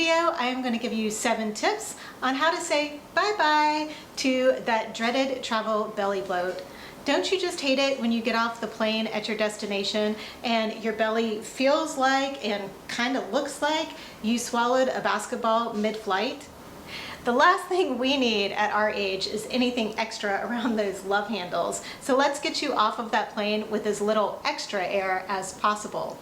video, I am going to give you 7 tips on how to say bye-bye to that dreaded travel belly bloat. Don't you just hate it when you get off the plane at your destination and your belly feels like and kind of looks like you swallowed a basketball mid-flight? The last thing we need at our age is anything extra around those love handles. So let's get you off of that plane with as little extra air as possible.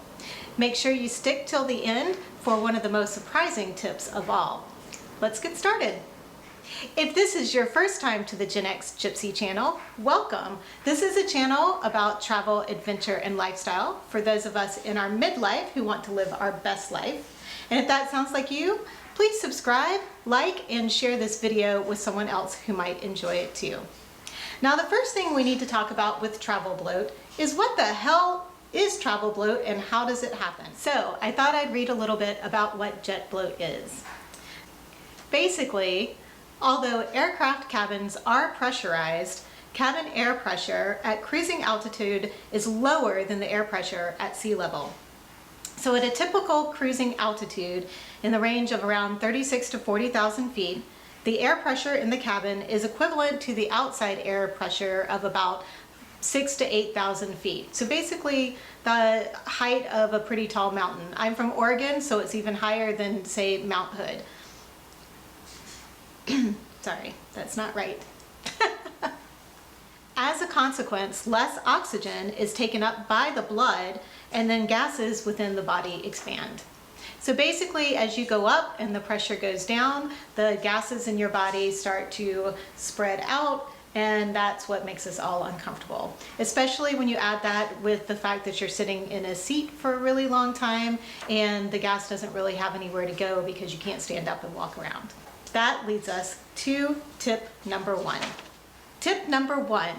Make sure you stick till the end for one of the most surprising tips of all. Let's get started. If this is your first time to the Gen X Gypsy channel, welcome. This is a channel about travel, adventure, and lifestyle for those of us in our midlife who want to live our best life. And if that sounds like you, please subscribe, like, and share this video with someone else who might enjoy it too. Now, the first thing we need to talk about with travel bloat is what the hell is travel bloat and how does it happen? So I thought I'd read a little bit about what jet bloat is. Basically, although aircraft cabins are pressurized, cabin air pressure at cruising altitude is lower than the air pressure at sea level. So at a typical cruising altitude in the range of around 36,000 to 40,000 feet, the air pressure in the cabin is equivalent to the outside air pressure of about 6,000 to 8,000 feet. So basically the height of a pretty tall mountain. I'm from Oregon, so it's even higher than, say, Mount Hood. Sorry, that's not right. As a consequence, less oxygen is taken up by the blood and then gases within the body expand. So basically, as you go up and the pressure goes down, the gases in your body start to spread out, and that's what makes us all uncomfortable. Especially when you add that with the fact that you're sitting in a seat for a really long time and the gas doesn't really have anywhere to go because you can't stand up and walk around. That leads us to tip number 1. Tip number 1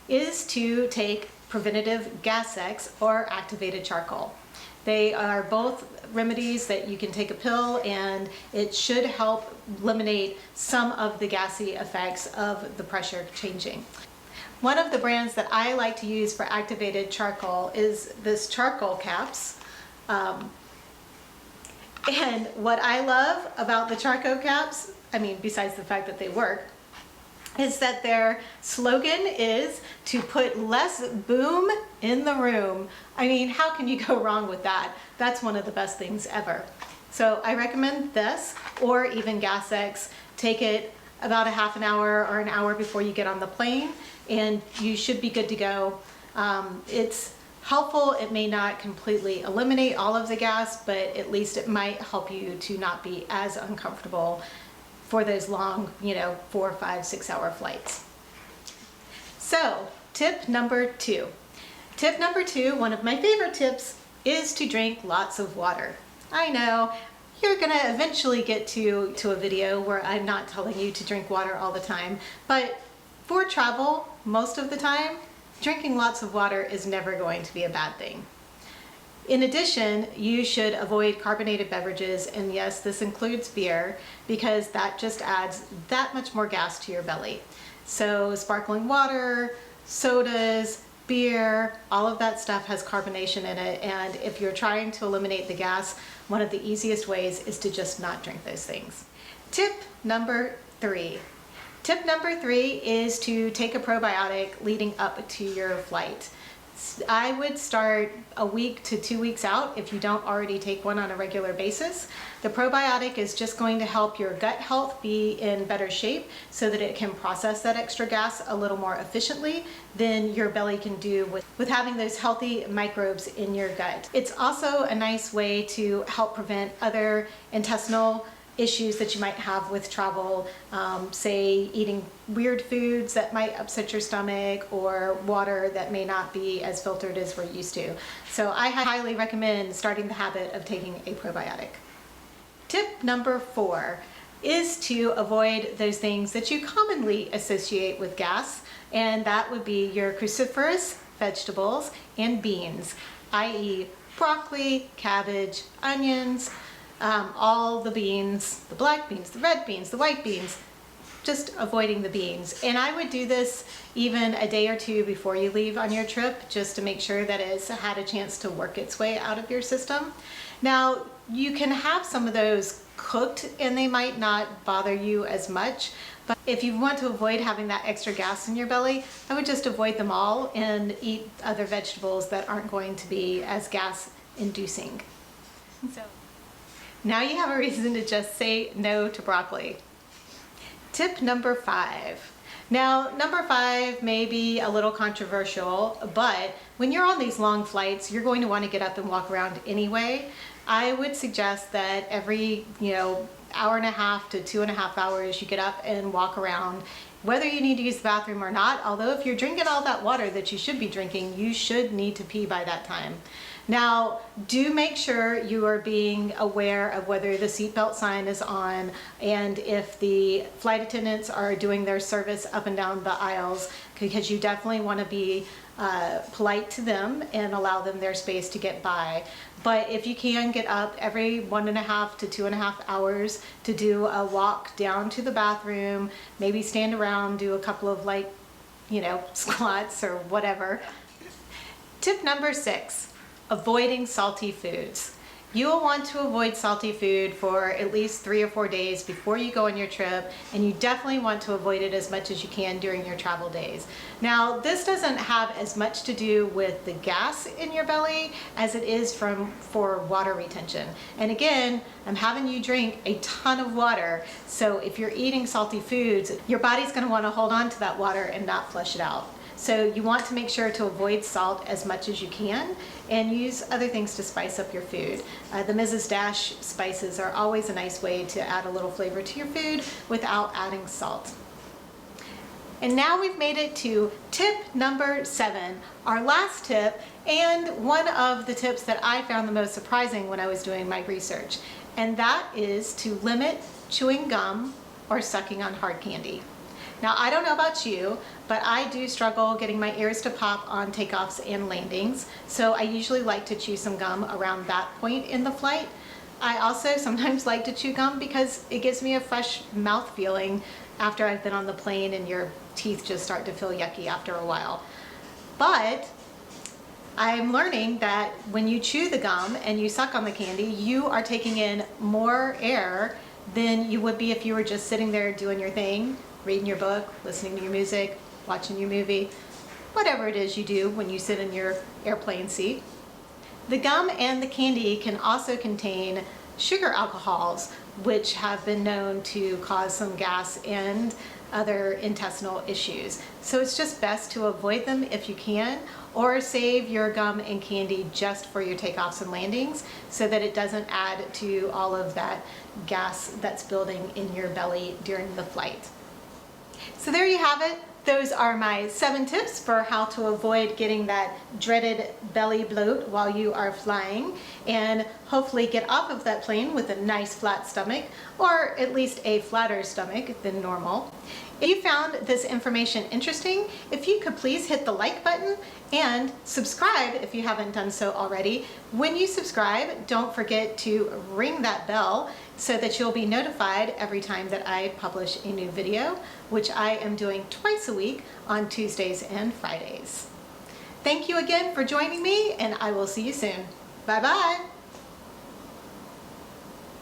is to take preventative gas X or activated charcoal. They are both remedies that you can take a pill and it should help eliminate some of the gassy effects of the pressure changing. One of the brands that I like to use for activated charcoal is this charcoal caps. And what I love about the charcoal caps, I mean, besides the fact that they work, is that their slogan is to put less boom in the room. I mean, how can you go wrong with that? That's one of the best things ever. So I recommend this or even Gas X. Take it about a half an hour or an hour before you get on the plane and you should be good to go. It's helpful. It may not completely eliminate all of the gas, but at least it might help you to not be as uncomfortable for those long, 4, 5, 6 hour flights. So tip number 2. Tip number 2, one of my favorite tips, is to drink lots of water. I know you're gonna eventually get to a video where I'm not telling you to drink water all the time, but for travel, most of the time, drinking lots of water is never going to be a bad thing. In addition, you should avoid carbonated beverages, and yes, this includes beer, because that just adds that much more gas to your belly. So sparkling water, sodas, beer, all of that stuff has carbonation in it, and if you're trying to eliminate the gas, one of the easiest ways is to just not drink those things. Tip number 3. Tip number 3 is to take a probiotic leading up to your flight. I would start a week to 2 weeks out if you don't already take one on a regular basis. The probiotic is just going to help your gut health be in better shape so that it can process that extra gas a little more efficiently than your belly can do with having those healthy microbes in your gut. It's also a nice way to help prevent other intestinal issues that you might have with travel, say eating weird foods that might upset your stomach or water that may not be as filtered as we're used to. So I highly recommend starting the habit of taking a probiotic. Tip number 4 is to avoid those things that you commonly associate with gas, and that would be your cruciferous vegetables and beans, i.e. broccoli, cabbage, onions, all the beans, the black beans, the red beans, the white beans, just avoiding the beans. And I would do this even a day or two before you leave on your trip, just to make sure that it's had a chance to work its way out of your system. Now, you can have some of those cooked and they might not bother you as much. But if you want to avoid having that extra gas in your belly, I would just avoid them all and eat other vegetables that aren't going to be as gas inducing. So now you have a reason to just say no to broccoli. Tip number 5. Now, number 5 may be a little controversial, but when you're on these long flights, you're going to want to get up and walk around anyway. I would suggest that every, hour and a half to 2.5 hours, you get up and walk around, whether you need to use the bathroom or not. Although if you're drinking all that water that you should be drinking, you should need to pee by that time. Now, do make sure you are being aware of whether the seatbelt sign is on and if the flight attendants are doing their service up and down the aisles, because you definitely want to be polite to them and allow them their space to get by. But if you can, get up every 1.5 to 2.5 hours to do a walk down to the bathroom, maybe stand around, do a couple of squats or whatever. Tip number 6. Avoiding salty foods. You will want to avoid salty food for at least 3 or 4 days before you go on your trip, and you definitely want to avoid it as much as you can during your travel days. Now, this doesn't have as much to do with the gas in your belly as it is for water retention. And again, I'm having you drink a ton of water, so if you're eating salty foods, your body's going to want to hold on to that water and not flush it out. So you want to make sure to avoid salt as much as you can and use other things to spice up your food. The Mrs. Dash spices are always a nice way to add a little flavor to your food without adding salt. And now we've made it to tip number 7, our last tip, and one of the tips that I found the most surprising when I was doing my research, and that is to limit chewing gum or sucking on hard candy. Now, I don't know about you, but I do struggle getting my ears to pop on takeoffs and landings, so I usually like to chew some gum around that point in the flight. I also sometimes like to chew gum because it gives me a fresh mouth feeling after I've been on the plane and your teeth just start to feel yucky after a while. But I'm learning that when you chew the gum and you suck on the candy, you are taking in more air than you would be if you were just sitting there doing your thing, reading your book, listening to your music, watching your movie, whatever it is you do when you sit in your airplane seat. The gum and the candy can also contain sugar alcohols, which have been known to cause some gas and other intestinal issues. So it's just best to avoid them if you can, or save your gum and candy just for your takeoffs and landings so that it doesn't add to all of that gas that's building in your belly during the flight. So there you have it. Those are my 7 tips for how to avoid getting that dreaded belly bloat while you are flying, and hopefully get off of that plane with a nice flat stomach, or at least a flatter stomach than normal. If you found this information interesting, if you could please hit the like button and subscribe if you haven't done so already. When you subscribe, don't forget to ring that bell so that you'll be notified every time that I publish a new video, which I am doing twice a week on Tuesdays and Fridays. Thank you again for joining me, and I will see you soon. Bye-bye.